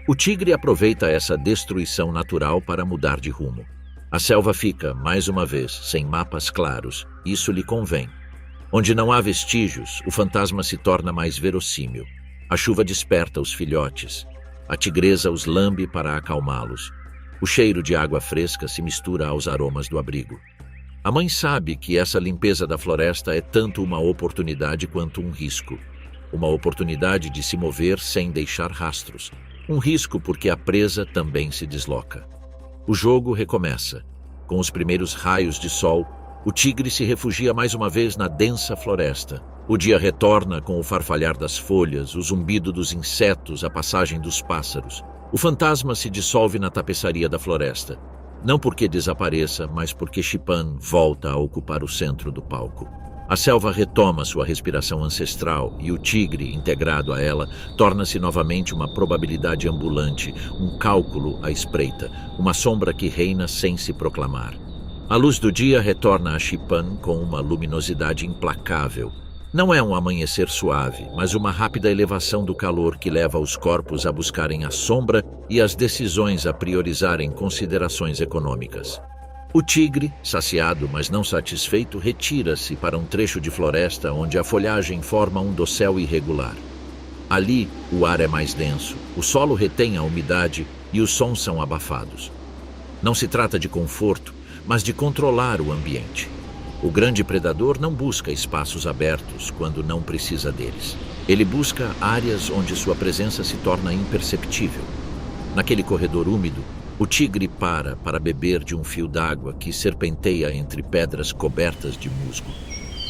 Speaker 1: O tigre aproveita essa destruição natural para mudar de rumo. A selva fica, mais uma vez, sem mapas claros. Isso lhe convém. Onde não há vestígios, o fantasma se torna mais verossímil. A chuva desperta os filhotes. A tigresa os lambe para acalmá-los. O cheiro de água fresca se mistura aos aromas do abrigo. A mãe sabe que essa limpeza da floresta é tanto uma oportunidade quanto um risco. Uma oportunidade de se mover sem deixar rastros. Um risco porque a presa também se desloca. O jogo recomeça. Com os primeiros raios de sol, o tigre se refugia mais uma vez na densa floresta. O dia retorna com o farfalhar das folhas, o zumbido dos insetos, a passagem dos pássaros. O fantasma se dissolve na tapeçaria da floresta. Não porque desapareça, mas porque Xipan volta a ocupar o centro do palco. A selva retoma sua respiração ancestral e o tigre, integrado a ela, torna-se novamente uma probabilidade ambulante, um cálculo à espreita, uma sombra que reina sem se proclamar. A luz do dia retorna a Xipan com uma luminosidade implacável. Não é um amanhecer suave, mas uma rápida elevação do calor que leva os corpos a buscarem a sombra e as decisões a priorizarem considerações econômicas. O tigre, saciado mas não satisfeito, retira-se para um trecho de floresta onde a folhagem forma um dossel irregular. Ali, o ar é mais denso, o solo retém a umidade e os sons são abafados. Não se trata de conforto, mas de controlar o ambiente. O grande predador não busca espaços abertos quando não precisa deles. Ele busca áreas onde sua presença se torna imperceptível. Naquele corredor úmido, o tigre para beber de um fio d'água que serpenteia entre pedras cobertas de musgo.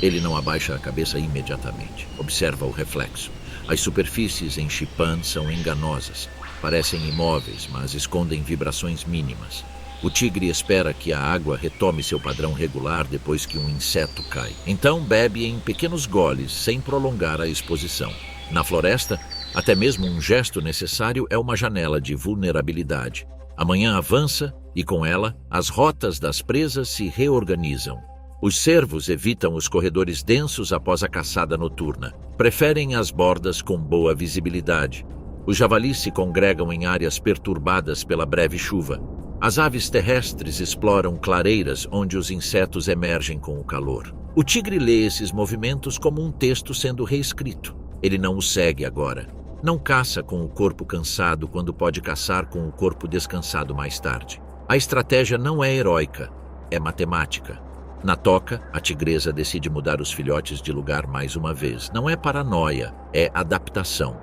Speaker 1: Ele não abaixa a cabeça imediatamente. Observa o reflexo. As superfícies em Xipan são enganosas. Parecem imóveis, mas escondem vibrações mínimas. O tigre espera que a água retome seu padrão regular depois que um inseto cai. Então bebe em pequenos goles, sem prolongar a exposição. Na floresta, até mesmo um gesto necessário é uma janela de vulnerabilidade. A manhã avança e, com ela, as rotas das presas se reorganizam. Os cervos evitam os corredores densos após a caçada noturna. Preferem as bordas com boa visibilidade. Os javalis se congregam em áreas perturbadas pela breve chuva. As aves terrestres exploram clareiras onde os insetos emergem com o calor. O tigre lê esses movimentos como um texto sendo reescrito. Ele não os segue agora. Não caça com o corpo cansado quando pode caçar com o corpo descansado mais tarde. A estratégia não é heróica, é matemática. Na toca, a tigresa decide mudar os filhotes de lugar mais uma vez. Não é paranoia, é adaptação.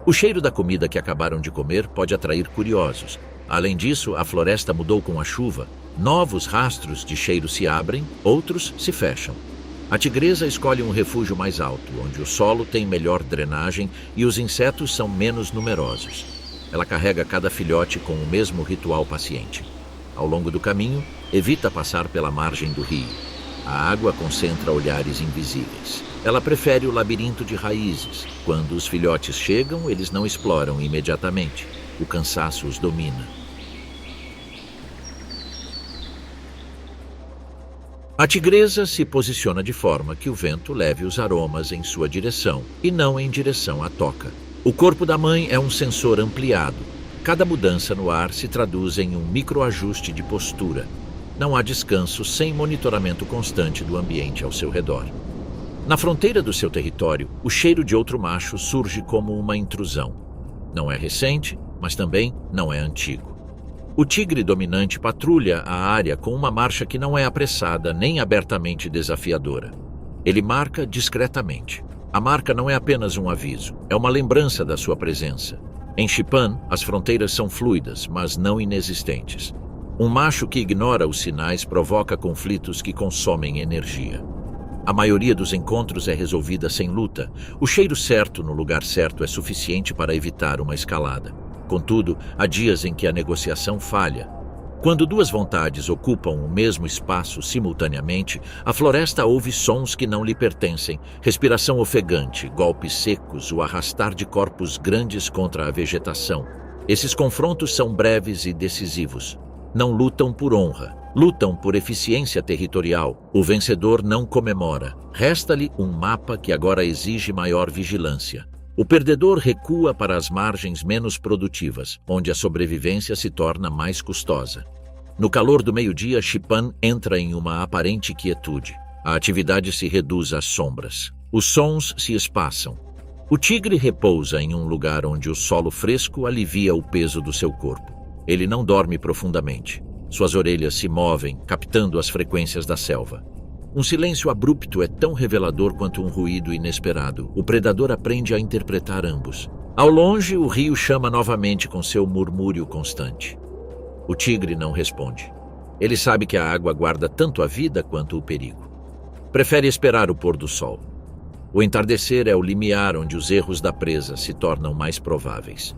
Speaker 1: O cheiro da comida que acabaram de comer pode atrair curiosos. Além disso, a floresta mudou com a chuva. Novos rastros de cheiro se abrem, outros se fecham. A tigresa escolhe um refúgio mais alto, onde o solo tem melhor drenagem e os insetos são menos numerosos. Ela carrega cada filhote com o mesmo ritual paciente. Ao longo do caminho, evita passar pela margem do rio. A água concentra olhares invisíveis. Ela prefere o labirinto de raízes. Quando os filhotes chegam, eles não exploram imediatamente. O cansaço os domina. A tigresa se posiciona de forma que o vento leve os aromas em sua direção e não em direção à toca. O corpo da mãe é um sensor ampliado. Cada mudança no ar se traduz em um microajuste de postura. Não há descanso sem monitoramento constante do ambiente ao seu redor. Na fronteira do seu território, o cheiro de outro macho surge como uma intrusão. Não é recente, mas também não é antigo. O tigre dominante patrulha a área com uma marcha que não é apressada nem abertamente desafiadora. Ele marca discretamente. A marca não é apenas um aviso, é uma lembrança da sua presença. Em Xipan, as fronteiras são fluidas, mas não inexistentes. Um macho que ignora os sinais provoca conflitos que consomem energia. A maioria dos encontros é resolvida sem luta. O cheiro certo no lugar certo é suficiente para evitar uma escalada. Contudo, há dias em que a negociação falha. Quando duas vontades ocupam o mesmo espaço simultaneamente, a floresta ouve sons que não lhe pertencem, respiração ofegante, golpes secos, o arrastar de corpos grandes contra a vegetação. Esses confrontos são breves e decisivos. Não lutam por honra, lutam por eficiência territorial. O vencedor não comemora. Resta-lhe um mapa que agora exige maior vigilância. O perdedor recua para as margens menos produtivas, onde a sobrevivência se torna mais custosa. No calor do meio-dia, Xipan entra em uma aparente quietude. A atividade se reduz às sombras. Os sons se espaçam. O tigre repousa em um lugar onde o solo fresco alivia o peso do seu corpo. Ele não dorme profundamente. Suas orelhas se movem, captando as frequências da selva. Um silêncio abrupto é tão revelador quanto um ruído inesperado. O predador aprende a interpretar ambos. Ao longe, o rio chama novamente com seu murmúrio constante. O tigre não responde. Ele sabe que a água guarda tanto a vida quanto o perigo. Prefere esperar o pôr do sol. O entardecer é o limiar onde os erros da presa se tornam mais prováveis.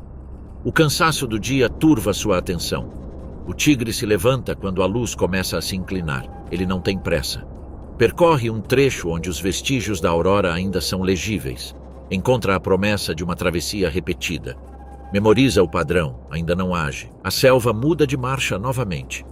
Speaker 1: O cansaço do dia turva sua atenção. O tigre se levanta quando a luz começa a se inclinar. Ele não tem pressa. Percorre um trecho onde os vestígios da aurora ainda são legíveis. Encontra a promessa de uma travessia repetida. Memoriza o padrão, ainda não age. A selva muda de marcha novamente.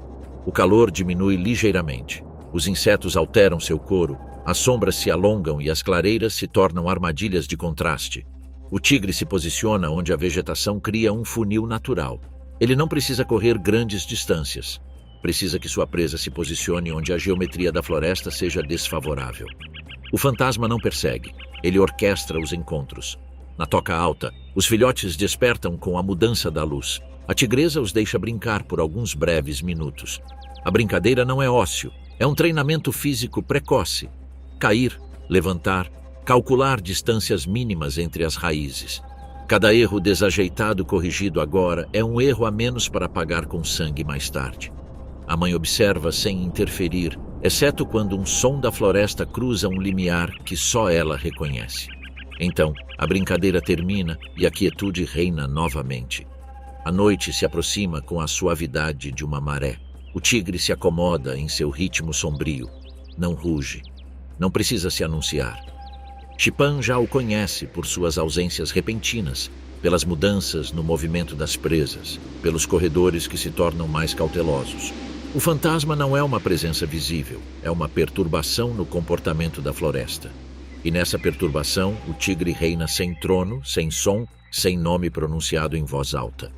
Speaker 1: O calor diminui ligeiramente. Os insetos alteram seu coro. As sombras se alongam e as clareiras se tornam armadilhas de contraste. O tigre se posiciona onde a vegetação cria um funil natural. Ele não precisa correr grandes distâncias. Precisa que sua presa se posicione onde a geometria da floresta seja desfavorável. O fantasma não persegue. Ele orquestra os encontros. Na toca alta, os filhotes despertam com a mudança da luz. A tigresa os deixa brincar por alguns breves minutos. A brincadeira não é ócio. É um treinamento físico precoce. Cair, levantar, calcular distâncias mínimas entre as raízes. Cada erro desajeitado corrigido agora é um erro a menos para pagar com sangue mais tarde. A mãe observa sem interferir, exceto quando um som da floresta cruza um limiar que só ela reconhece. Então, a brincadeira termina e a quietude reina novamente. A noite se aproxima com a suavidade de uma maré. O tigre se acomoda em seu ritmo sombrio. Não ruge. Não precisa se anunciar. Shipan já o conhece por suas ausências repentinas, pelas mudanças no movimento das presas, pelos corredores que se tornam mais cautelosos. O fantasma não é uma presença visível, é uma perturbação no comportamento da floresta. E nessa perturbação, o tigre reina sem trono, sem som, sem nome pronunciado em voz alta.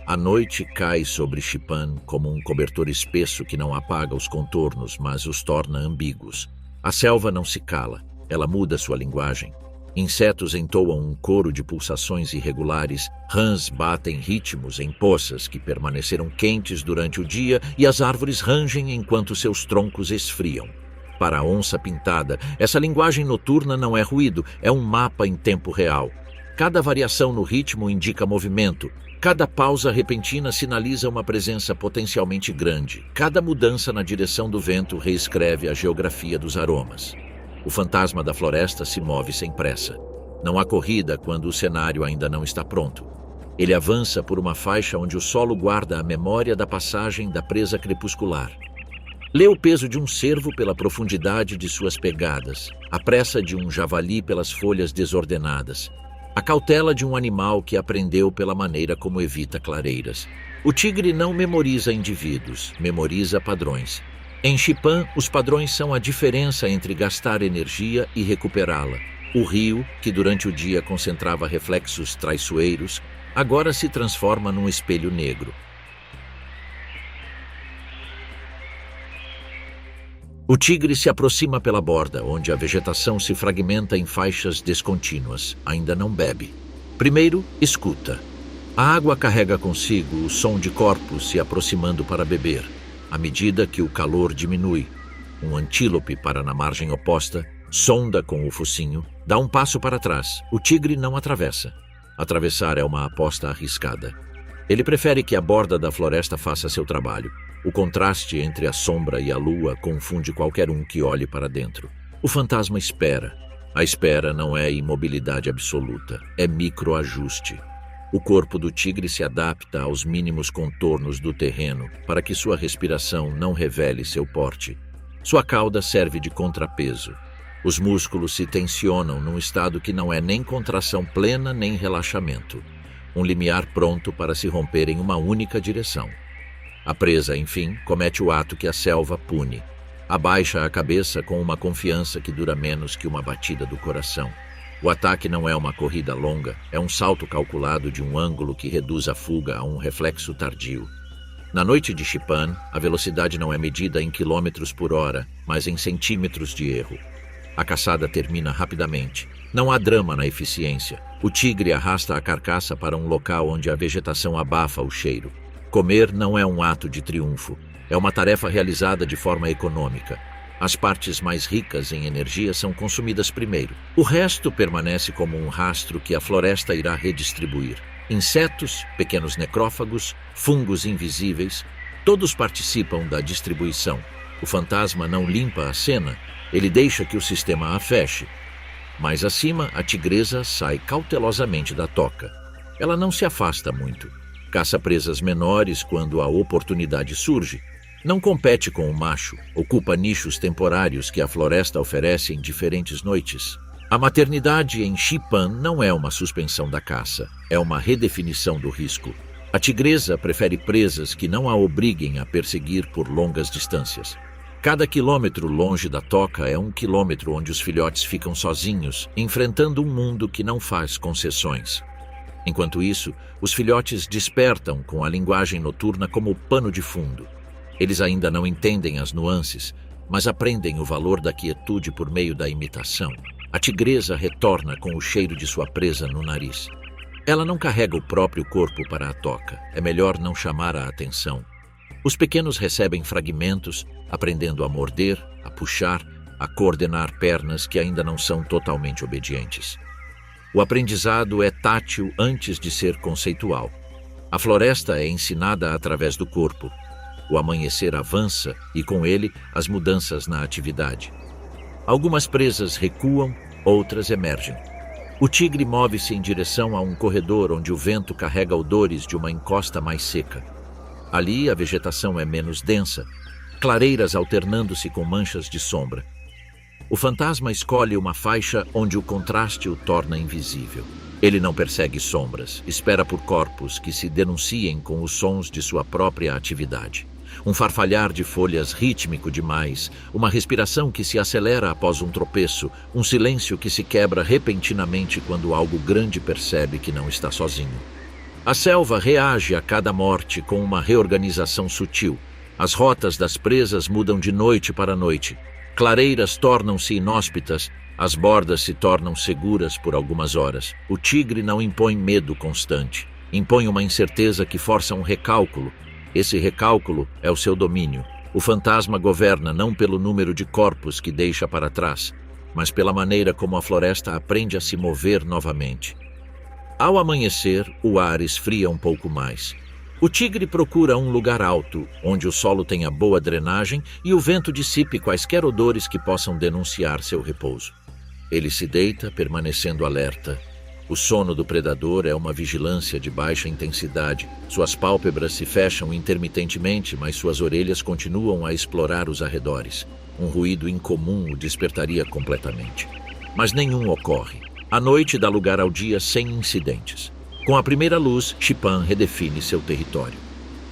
Speaker 1: A noite cai sobre Shipan como um cobertor espesso que não apaga os contornos, mas os torna ambíguos. A selva não se cala, ela muda sua linguagem. Insetos entoam um coro de pulsações irregulares, rãs batem ritmos em poças que permaneceram quentes durante o dia e as árvores rangem enquanto seus troncos esfriam. Para a onça pintada, essa linguagem noturna não é ruído, é um mapa em tempo real. Cada variação no ritmo indica movimento. Cada pausa repentina sinaliza uma presença potencialmente grande. Cada mudança na direção do vento reescreve a geografia dos aromas. O fantasma da floresta se move sem pressa. Não há corrida quando o cenário ainda não está pronto. Ele avança por uma faixa onde o solo guarda a memória da passagem da presa crepuscular. Lê o peso de um cervo pela profundidade de suas pegadas, a pressa de um javali pelas folhas desordenadas, a cautela de um animal que aprendeu pela maneira como evita clareiras. O tigre não memoriza indivíduos, memoriza padrões. Em Shipan, os padrões são a diferença entre gastar energia e recuperá-la. O rio, que durante o dia concentrava reflexos traiçoeiros, agora se transforma num espelho negro. O tigre se aproxima pela borda, onde a vegetação se fragmenta em faixas descontínuas. Ainda não bebe. Primeiro, escuta. A água carrega consigo o som de corpos se aproximando para beber. À medida que o calor diminui, um antílope para na margem oposta, sonda com o focinho, dá um passo para trás. O tigre não atravessa. Atravessar é uma aposta arriscada. Ele prefere que a borda da floresta faça seu trabalho. O contraste entre a sombra e a lua confunde qualquer um que olhe para dentro. O fantasma espera. A espera não é imobilidade absoluta, é microajuste. O corpo do tigre se adapta aos mínimos contornos do terreno para que sua respiração não revele seu porte. Sua cauda serve de contrapeso. Os músculos se tensionam num estado que não é nem contração plena nem relaxamento. Um limiar pronto para se romper em uma única direção. A presa, enfim, comete o ato que a selva pune. Abaixa a cabeça com uma confiança que dura menos que uma batida do coração. O ataque não é uma corrida longa, é um salto calculado de um ângulo que reduz a fuga a um reflexo tardio. Na noite de Shipan, a velocidade não é medida em quilômetros por hora, mas em centímetros de erro. A caçada termina rapidamente. Não há drama na eficiência. O tigre arrasta a carcaça para um local onde a vegetação abafa o cheiro. Comer não é um ato de triunfo. É uma tarefa realizada de forma econômica. As partes mais ricas em energia são consumidas primeiro. O resto permanece como um rastro que a floresta irá redistribuir. Insetos, pequenos necrófagos, fungos invisíveis, todos participam da distribuição. O fantasma não limpa a cena, ele deixa que o sistema a feche. Mais acima, a tigresa sai cautelosamente da toca. Ela não se afasta muito. Caça presas menores quando a oportunidade surge. Não compete com o macho, ocupa nichos temporários que a floresta oferece em diferentes noites. A maternidade em Shipan não é uma suspensão da caça, é uma redefinição do risco. A tigresa prefere presas que não a obriguem a perseguir por longas distâncias. Cada quilômetro longe da toca é um quilômetro onde os filhotes ficam sozinhos, enfrentando um mundo que não faz concessões. Enquanto isso, os filhotes despertam com a linguagem noturna como pano de fundo. Eles ainda não entendem as nuances, mas aprendem o valor da quietude por meio da imitação. A tigresa retorna com o cheiro de sua presa no nariz. Ela não carrega o próprio corpo para a toca, é melhor não chamar a atenção. Os pequenos recebem fragmentos, aprendendo a morder, a puxar, a coordenar pernas que ainda não são totalmente obedientes. O aprendizado é tátil antes de ser conceitual. A floresta é ensinada através do corpo. O amanhecer avança e, com ele, as mudanças na atividade. Algumas presas recuam, outras emergem. O tigre move-se em direção a um corredor onde o vento carrega odores de uma encosta mais seca. Ali, a vegetação é menos densa, clareiras alternando-se com manchas de sombra. O fantasma escolhe uma faixa onde o contraste o torna invisível. Ele não persegue sombras, espera por corpos que se denunciem com os sons de sua própria atividade. Um farfalhar de folhas rítmico demais, uma respiração que se acelera após um tropeço, um silêncio que se quebra repentinamente quando algo grande percebe que não está sozinho. A selva reage a cada morte com uma reorganização sutil. As rotas das presas mudam de noite para noite. Clareiras tornam-se inóspitas, as bordas se tornam seguras por algumas horas. O tigre não impõe medo constante, impõe uma incerteza que força um recálculo. Esse recálculo é o seu domínio. O fantasma governa não pelo número de corpos que deixa para trás, mas pela maneira como a floresta aprende a se mover novamente. Ao amanhecer, o ar esfria um pouco mais. O tigre procura um lugar alto, onde o solo tenha boa drenagem e o vento dissipe quaisquer odores que possam denunciar seu repouso. Ele se deita, permanecendo alerta. O sono do predador é uma vigilância de baixa intensidade. Suas pálpebras se fecham intermitentemente, mas suas orelhas continuam a explorar os arredores. Um ruído incomum o despertaria completamente. Mas nenhum ocorre. A noite dá lugar ao dia sem incidentes. Com a primeira luz, Xipan redefine seu território.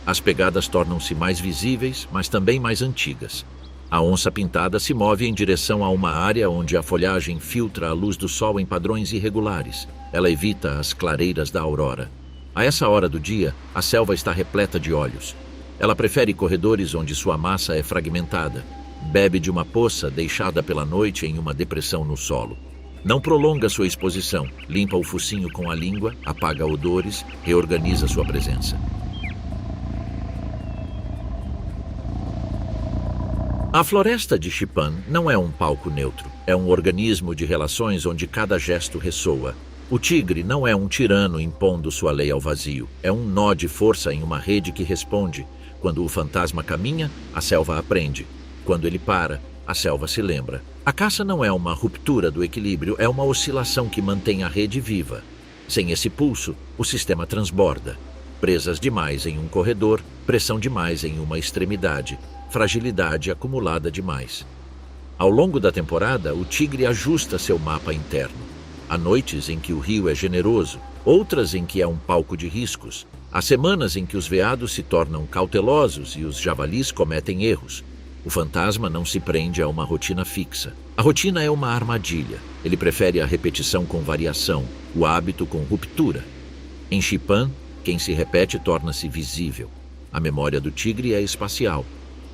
Speaker 1: As pegadas tornam-se mais visíveis, mas também mais antigas. A onça pintada se move em direção a uma área onde a folhagem filtra a luz do sol em padrões irregulares. Ela evita as clareiras da aurora. A essa hora do dia, a selva está repleta de olhos. Ela prefere corredores onde sua massa é fragmentada. Bebe de uma poça deixada pela noite em uma depressão no solo. Não prolonga sua exposição, limpa o focinho com a língua, apaga odores, reorganiza sua presença. A floresta de Xipan não é um palco neutro, é um organismo de relações onde cada gesto ressoa. O tigre não é um tirano impondo sua lei ao vazio, é um nó de força em uma rede que responde. Quando o fantasma caminha, a selva aprende. Quando ele para, a selva se lembra. A caça não é uma ruptura do equilíbrio, é uma oscilação que mantém a rede viva. Sem esse pulso, o sistema transborda. Presas demais em um corredor, pressão demais em uma extremidade, fragilidade acumulada demais. Ao longo da temporada, o tigre ajusta seu mapa interno. Há noites em que o rio é generoso, outras em que é um palco de riscos. Há semanas em que os veados se tornam cautelosos e os javalis cometem erros. O fantasma não se prende a uma rotina fixa. A rotina é uma armadilha. Ele prefere a repetição com variação, o hábito com ruptura. Em Xipan, quem se repete torna-se visível. A memória do tigre é espacial.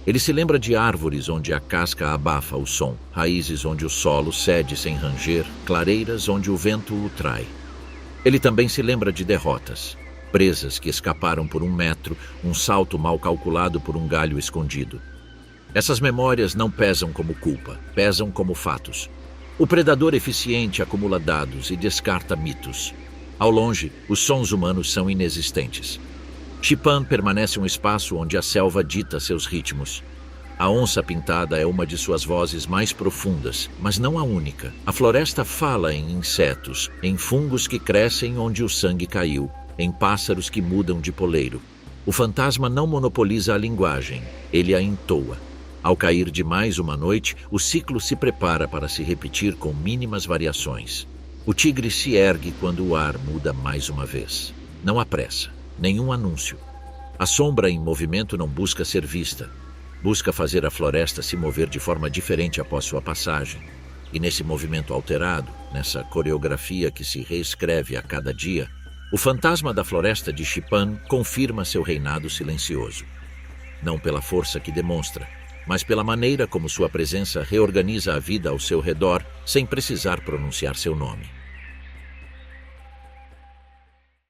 Speaker 1: Ele se lembra de árvores onde a casca abafa o som, raízes onde o solo cede sem ranger, clareiras onde o vento o trai. Ele também se lembra de derrotas. Presas que escaparam por 1 metro, um salto mal calculado por um galho escondido. Essas memórias não pesam como culpa, pesam como fatos. O predador eficiente acumula dados e descarta mitos. Ao longe, os sons humanos são inexistentes. Xipan permanece um espaço onde a selva dita seus ritmos. A onça pintada é uma de suas vozes mais profundas, mas não a única. A floresta fala em insetos, em fungos que crescem onde o sangue caiu, em pássaros que mudam de poleiro. O fantasma não monopoliza a linguagem, ele a entoa. Ao cair de mais uma noite, o ciclo se prepara para se repetir com mínimas variações. O tigre se ergue quando o ar muda mais uma vez. Não há pressa, nenhum anúncio. A sombra em movimento não busca ser vista. Busca fazer a floresta se mover de forma diferente após sua passagem. E nesse movimento alterado, nessa coreografia que se reescreve a cada dia, o fantasma da floresta de Xipan confirma seu reinado silencioso. Não pela força que demonsra, mas pela maneira como sua presença reorganiza a vida ao seu redor sem precisar pronunciar seu nome.